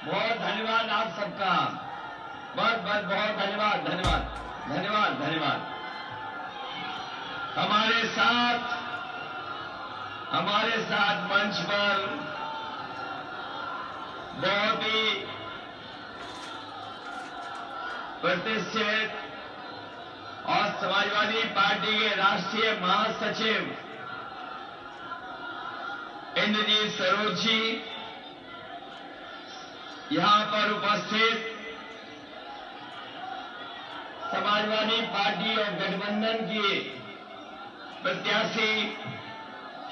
बहुत धन्यवाद आप सबका। बहुत बहुत बहुत धन्यवाद धन्यवाद धन्यवाद धन्यवाद। हमारे साथ मंच पर बहुत ही प्रतिष्ठित और समाजवादी पार्टी के राष्ट्रीय महासचिव इंद्रजीत सरोज जी, यहां पर उपस्थित समाजवादी पार्टी और गठबंधन की प्रत्याशी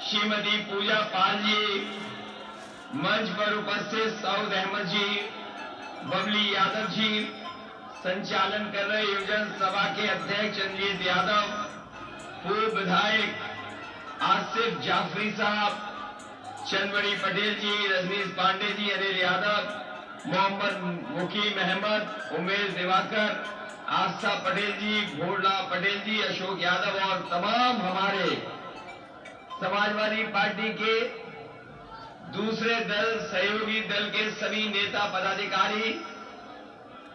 श्रीमती पूजा पाल जी, मंच पर उपस्थित सऊद अहमद जी, बबली यादव जी, संचालन कर रहे युवजन सभा के अध्यक्ष रंजीत यादव, पूर्व विधायक आसिफ जाफरी साहब, चंदबड़ी पटेल जी, रजनीश पांडे जी, अनिल यादव, मोहम्मद मुकीम अहमद, उमेश दिवाकर, आस्था पटेल जी, भोला पटेल जी, अशोक यादव और तमाम हमारे समाजवादी पार्टी के दूसरे दल, सहयोगी दल के सभी नेता पदाधिकारी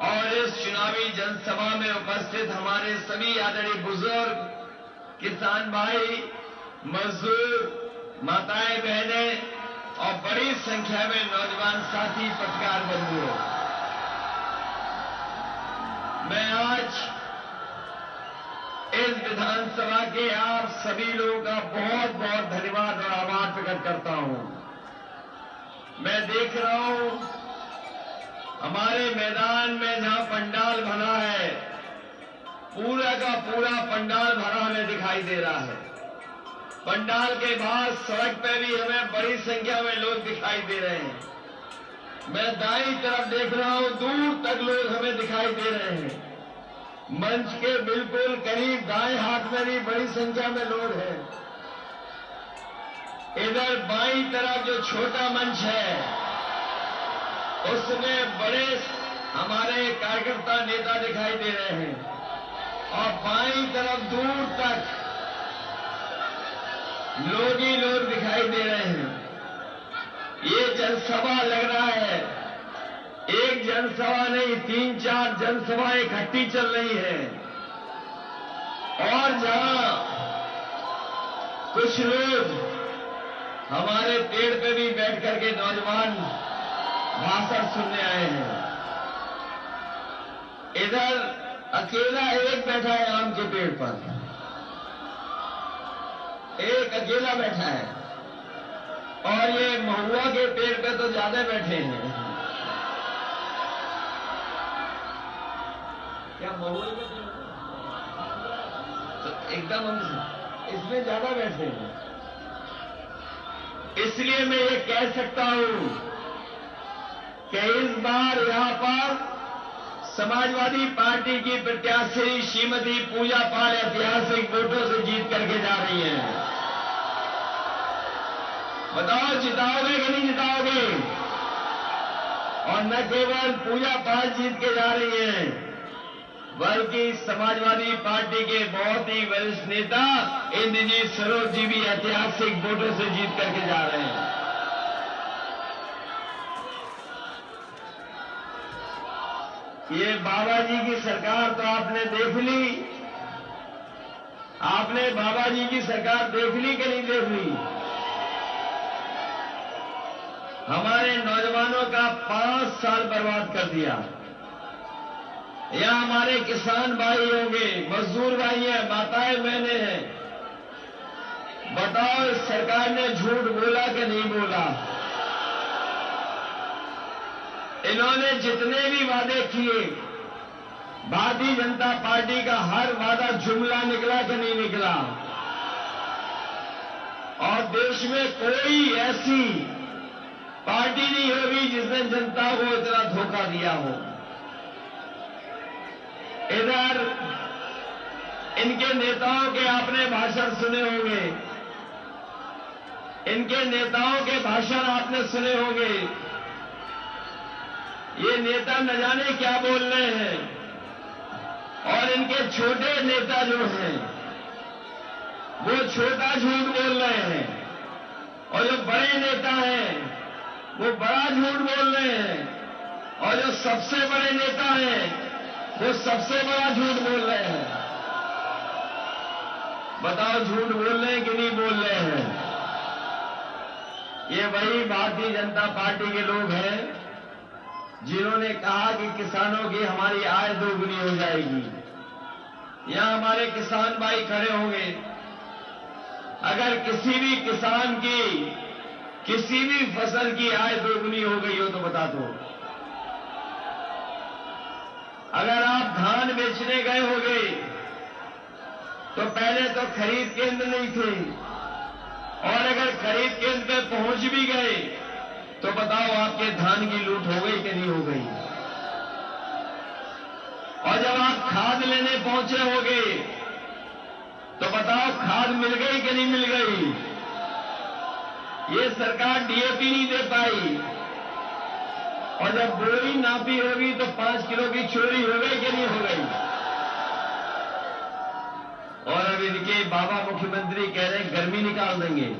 और इस चुनावी जनसभा में उपस्थित हमारे सभी आदरणीय बुजुर्ग, किसान भाई, मजदूर, माताएं बहनें और बड़ी संख्या में नौजवान साथी, पत्रकार बंधुओं, मैं आज इस विधानसभा के आप सभी लोगों का बहुत बहुत धन्यवाद और आभार प्रकट करता हूं। मैं देख रहा हूं हमारे मैदान में जहां पंडाल बना है, पूरा का पूरा पंडाल भरा हमें दिखाई दे रहा है। पंडाल के बाहर सड़क पे भी हमें बड़ी संख्या में लोग दिखाई दे रहे हैं। मैं दाईं तरफ देख रहा हूं, दूर तक लोग हमें दिखाई दे रहे हैं। मंच के बिल्कुल करीब दाएं हाथ में भी बड़ी संख्या में लोग हैं। इधर बाईं तरफ जो छोटा मंच है, उसमें बड़े हमारे कार्यकर्ता नेता दिखाई दे रहे हैं और बाईं तरफ दूर तक लोग ही लोग दिखाई दे रहे हैं। ये जनसभा लग रहा है, एक जनसभा नहीं, 3-4 जनसभा इकट्ठी चल रही है। और जहां कुछ लोग हमारे पेड़ पे भी बैठ करके नौजवान भाषण सुनने आए हैं, इधर अकेला एक बैठा है आम के पेड़ पर, एक अकेला बैठा है, और ये महुआ के पेड़ पे तो ज्यादा बैठे हैं। क्या महुआ के पेड़ तो एकदम हम इसमें ज्यादा बैठे हैं। इसलिए मैं ये कह सकता हूं कि इस बार यहां पर समाजवादी पार्टी की प्रत्याशी श्रीमती पूजा पाल ऐतिहासिक वोटों से जीत करके जा रही हैं। बताओ जिताओगे कि नहीं जिताओगे? और न केवल पूजा पाल जीत के जा रही हैं, बल्कि समाजवादी पार्टी के बहुत ही वरिष्ठ नेता इंद्रजीत सरोज जी भी ऐतिहासिक वोटों से जीत करके जा रहे हैं। ये बाबा जी की सरकार तो आपने देख ली। आपने बाबा जी की सरकार देख ली कि नहीं देख ली? हमारे नौजवानों का 5 साल बर्बाद कर दिया। या हमारे किसान भाई होंगे, मजदूर भाई हैं, माताएं बहनें हैं, बताओ इस सरकार ने झूठ बोला कि नहीं बोला? इन्होंने जितने भी वादे किए, भारतीय जनता पार्टी का हर वादा जुमला निकला कि नहीं निकला? और देश में कोई ऐसी पार्टी नहीं होगी जिसने जनता को इतना धोखा दिया हो। इधर इनके नेताओं के आपने भाषण सुने होंगे, इनके नेताओं के भाषण आपने सुने होंगे। ये नेता न जाने क्या बोल रहे हैं, और इनके छोटे नेता जो हैं वो छोटा झूठ बोल रहे हैं, और जो बड़े नेता हैं वो बड़ा झूठ बोल रहे हैं। सबसे बड़े नेता हैं वो सबसे बड़ा झूठ बोल रहे हैं। बताओ झूठ बोल रहे हैं कि नहीं बोल रहे हैं? ये वही भारतीय जनता पार्टी के लोग हैं जिन्होंने कहा कि किसानों की हमारी आय दोगुनी हो जाएगी। यहां हमारे किसान भाई खड़े होंगे, अगर किसी भी किसान की किसी भी फसल की आय दोगुनी हो गई हो तो बता दो। अगर आप धान बेचने गए होंगे तो पहले तो खरीद केंद्र नहीं थे, और अगर खरीद केंद्र पे पहुंच भी गए तो बताओ आपके धान की लूट हो गई कि नहीं हो गई? और जब आप खाद लेने पहुंचे होंगे तो बताओ खाद मिल गई कि नहीं मिल गई? ये सरकार डीएपी नहीं दे पाई, और जब बोरी नापी होगी तो 5 किलो की चोरी हो गई कि नहीं हो गई? और अब इनके बाबा मुख्यमंत्री कह रहे हैं गर्मी निकाल देंगे।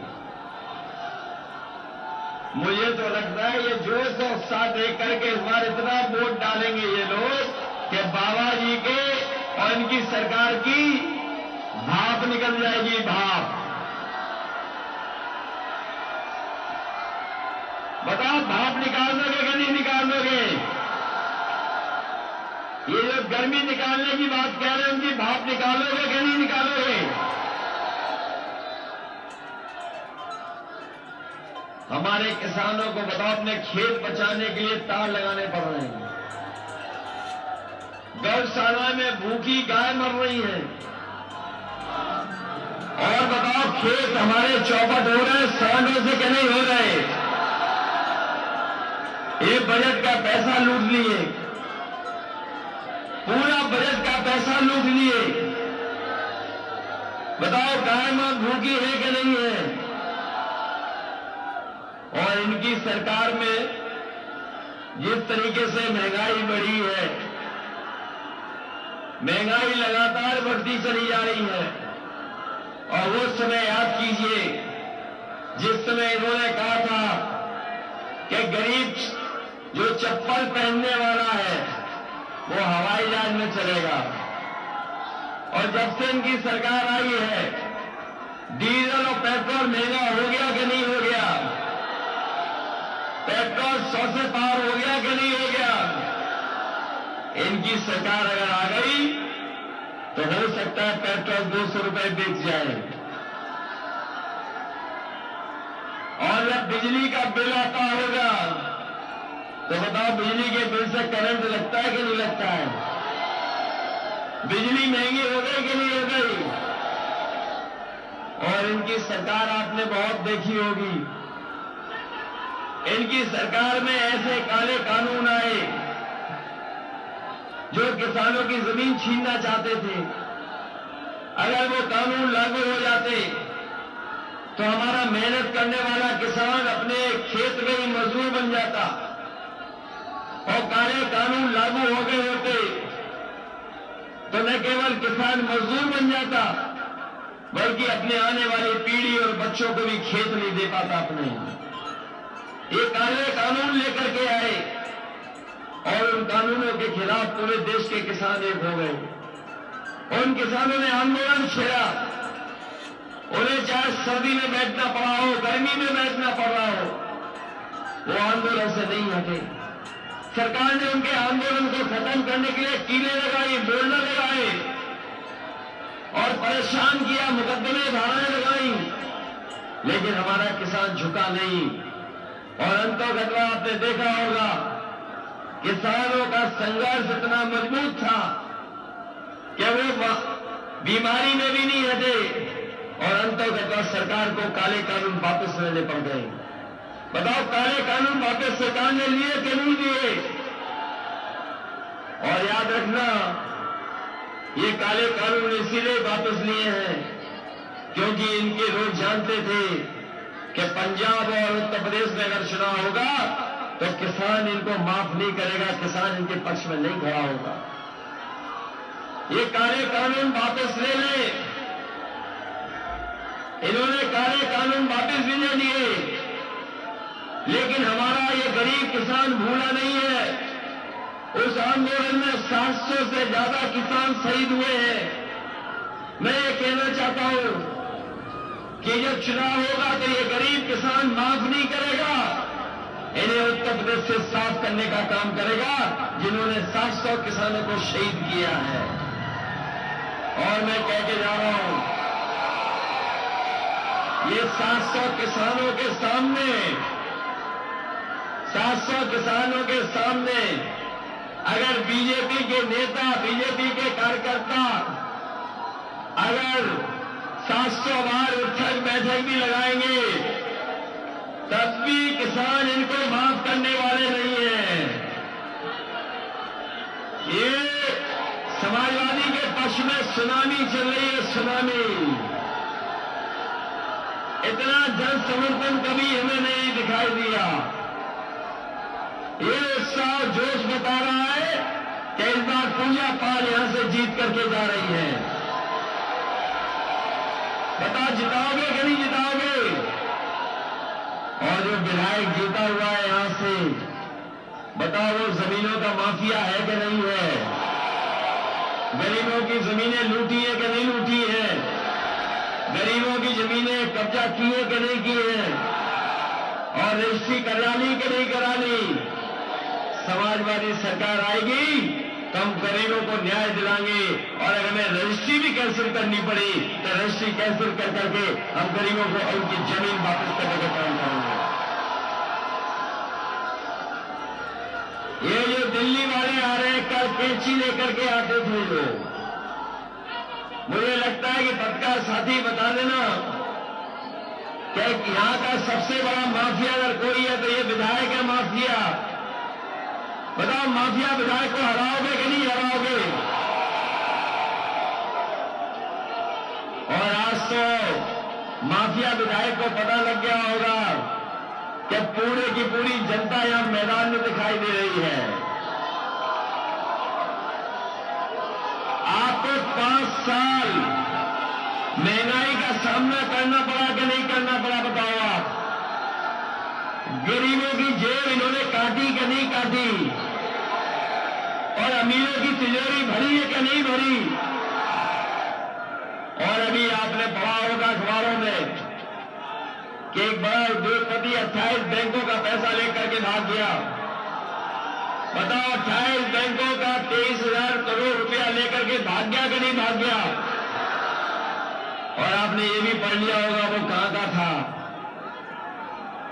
मुझे तो लगता है ये जोश और उत्साह देख करके इस बार इतना वोट डालेंगे ये लोग कि बाबा जी के और इनकी सरकार की भाप निकल जाएगी, भाप। बताओ भाप निकाल दोगे कि नहीं निकाल दोगे? ये जो गर्मी निकालने की बात कह रहे हैं उनकी भाप निकालोगे कि नहीं निकालोगे? हमारे किसानों को बताओ अपने खेत बचाने के लिए तार लगाने पड़ रहे हैं। गौशाला में भूखी गाय मर रही है, और बताओ खेत हमारे चौपट हो रहे हैं सांडों से कि नहीं हो रहे? ये बजट का पैसा लूट लिए, पूरा बजट का पैसा लूट लिए। बताओ गाय मां भूखी है कि नहीं है? और इनकी सरकार में जिस तरीके से महंगाई बढ़ी है, महंगाई लगातार बढ़ती चली जा रही है। और वो समय याद कीजिए जिस समय इन्होंने कहा था कि गरीब जो चप्पल पहनने वाला है वो हवाई जहाज में चलेगा। और जब से इनकी सरकार आई है डीजल और पेट्रोल महंगा हो गया कि नहीं हो गया? पेट्रोल 100 से पार हो गया कि नहीं हो गया? इनकी सरकार अगर आ गई तो हो सकता है पेट्रोल 200 रुपए बिक जाए। और जब बिजली का बिल आता होगा तो बताओ बिजली के बिल से करंट लगता है कि नहीं लगता है? बिजली महंगी हो गई कि नहीं हो गई? और इनकी सरकार आपने बहुत देखी होगी, इनकी सरकार में ऐसे काले कानून आए जो किसानों की जमीन छीनना चाहते थे। अगर वो कानून लागू हो जाते तो हमारा मेहनत करने वाला किसान अपने खेत में ही मजदूर बन जाता। और काले कानून लागू हो गए होते तो न केवल किसान मजदूर बन जाता बल्कि अपने आने वाली पीढ़ी और बच्चों को भी खेत नहीं दे पाता अपने। ये काले कानून लेकर के आए और उन कानूनों के खिलाफ पूरे देश के किसान एक हो गए। उन किसानों ने आंदोलन छेड़ा, उन्हें चाहे सर्दी में बैठना पड़ा हो, गर्मी में बैठना पड़ रहा हो, वो आंदोलन से नहीं हटे। सरकार ने उनके आंदोलन को खत्म करने के लिए कीलें लगाई, बोर्डर लगाए और परेशान किया, मुकदमे धाराएं लगाई, लेकिन हमारा किसान झुका नहीं। और अंतोगत्वा आपने देखा होगा किसानों का संघर्ष इतना मजबूत था कि वो बीमारी में भी नहीं हटे और अंतोगत्वा सरकार को काले कानून वापस लेने पड़ गए। बताओ काले कानून वापस सरकार ने लिए कि नहीं लिए? और याद रखना ये काले कानून इसीलिए वापस लिए हैं क्योंकि इनके लोग जानते थे कि पंजाब और उत्तर प्रदेश में अगर चुनाव होगा तो किसान इनको माफ नहीं करेगा, किसान इनके पक्ष में नहीं खड़ा होगा। ये काले कानून वापस ले ले। इन्होंने काले कानून वापस भी नहीं लिए, लेकिन हमारा ये गरीब किसान भूला नहीं है। आंदोलन में 700 से ज्यादा किसान शहीद हुए हैं। मैं ये कहना चाहता हूं कि जब चुनाव होगा तो ये गरीब किसान माफ नहीं करेगा, इन्हें उत्तर प्रदेश से साफ करने का काम करेगा जिन्होंने 700 किसानों को शहीद किया है। और मैं कह के जा रहा हूं, ये 700 किसानों के सामने 700 किसानों के सामने अगर बीजेपी के नेता, बीजेपी के कार्यकर्ता अगर 700 बार उठक बैठक भी लगाएंगे तब भी किसान इनको माफ करने वाले नहीं हैं। ये समाजवादी के पक्ष में सुनामी चल रही है, सुनामी। इतना जन समर्थन कभी हमें नहीं दिखाई दिया। ये उत्साह जोश बता रहा है कि इस बार पूजा पाल यहां से जीत करके जा रही है। बता जिताओगे कि नहीं जिताओगे? और जो विधायक जीता हुआ है यहां से, बताओ वो जमीनों का माफिया है कि नहीं है? गरीबों की जमीनें लूटी है कि नहीं लूटी है? गरीबों की जमीनें कब्जा की है कि नहीं की है? और रजिस्ट्री करा ली कि नहीं करा ली? समाजवादी सरकार आएगी तो हम गरीबों को न्याय दिलाएंगे, और अगर हमें रजिस्ट्री भी कैंसिल करनी पड़ी तो रजिस्ट्री कैंसिल कर करके हम गरीबों को उनकी जमीन वापस करने का काम करेंगे। ये जो दिल्ली वाले आ रहे हैं, कल कैंची लेकर के आते थे जो, मुझे लगता है कि पत्रकार साथी बता देना कि यहां का सबसे बड़ा माफिया अगर कोई है तो ये विधायक है माफिया। बताओ माफिया विधायक को हराओगे कि नहीं हराओगे? और आज तो माफिया विधायक को पता लग गया होगा कि पूरे की पूरी जनता यहां मैदान में दिखाई दे रही है। आपको 5 साल महंगाई का सामना करना पड़ा कि नहीं करना पड़ा? बताओ आप। गरीबों की जेब इन्होंने काटी कि नहीं काटी? और अमीरों की तिजोरी भरी है कि नहीं भरी? और अभी आपने पढ़ा होगा अखबारों में कि एक बड़ा उद्योगपति 28 बैंकों का पैसा लेकर के भाग गया। बताओ 28 बैंकों का 23,000 करोड़ रुपया लेकर के भाग गया कि नहीं भाग गया? और आपने ये भी पढ़ लिया होगा वो कहां का था,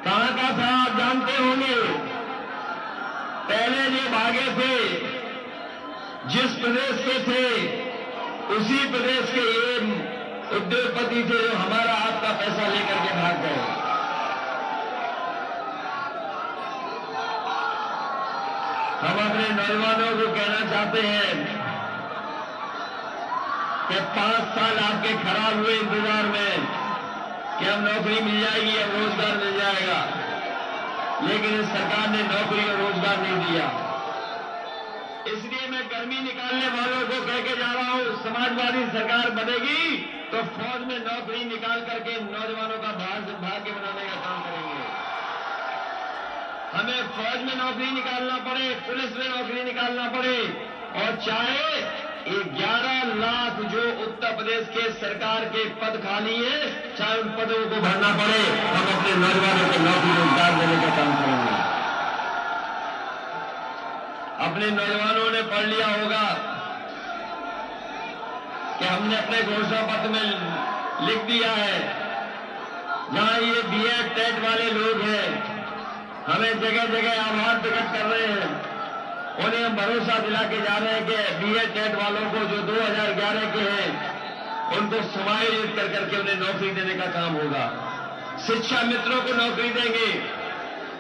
कहां का था आप जानते होंगे। पहले जो भागे थे जिस प्रदेश के थे उसी प्रदेश के ये उद्योगपति थे जो हमारा आपका पैसा लेकर के भाग गए। हम अपने नौजवानों को कहना चाहते हैं कि 5 साल आपके खराब हुए इंतजार में कि अब नौकरी मिल जाएगी, अब रोजगार मिल जाएगा, लेकिन इस सरकार ने नौकरी और रोजगार नहीं दिया। इसलिए मैं गर्मी निकालने वालों को कह के जा रहा हूं, समाजवादी सरकार बनेगी तो फौज में नौकरी निकाल करके नौजवानों का भाग्य बनाने का काम करेंगे। हमें फौज में नौकरी निकालना पड़े, पुलिस में नौकरी निकालना पड़े, और चाहे 11 लाख जो उत्तर प्रदेश के सरकार के पद खाली है, चाहे उन पदों को भरना पड़े, हम अपने नौजवानों को नौकरी रोजगार देने का काम करेंगे। अपने नौजवानों ने पढ़ लिया होगा कि हमने अपने घोषणा पत्र में लिख दिया है, जहां ये बीएड टेट वाले लोग हैं, हमें जगह जगह आभार प्रकट कर रहे हैं, उन्हें हम भरोसा दिला के जा रहे हैं कि बीएड टेट वालों को जो 2011 के हैं उनको समायोजित कर करके उन्हें नौकरी देने का काम होगा। शिक्षा मित्रों को नौकरी देंगे।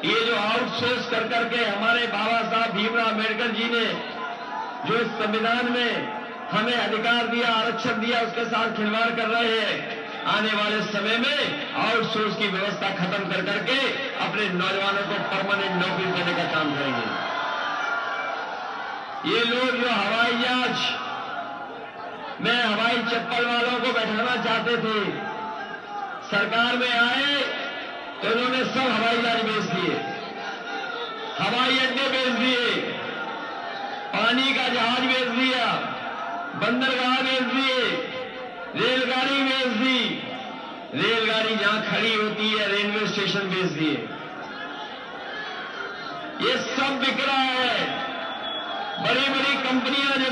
ये जो आउटसोर्स कर करके हमारे बाबा साहब भीमराव अम्बेडकर जी ने जो इस संविधान में हमें अधिकार दिया, आरक्षण दिया, उसके साथ खिलवाड़ कर रहे हैं। आने वाले समय में आउटसोर्स की व्यवस्था खत्म कर करके अपने नौजवानों को परमानेंट नौकरी देने का काम करेंगे। ये लोग जो हवाई जहाज में हवाई चप्पल वालों को बैठाना चाहते थे, सरकार में आए तो उन्होंने सब हवाई जहाज बेच दिए, हवाई अड्डे बेच दिए, जहाज बेच दिया, बंदरगाह बेच दिए, रेलगाड़ी बेच दी, रेलगाड़ी जहां खड़ी होती है रेलवे स्टेशन बेच दिए। ये सब बिक रहा है। बड़ी बड़ी कंपनियां जो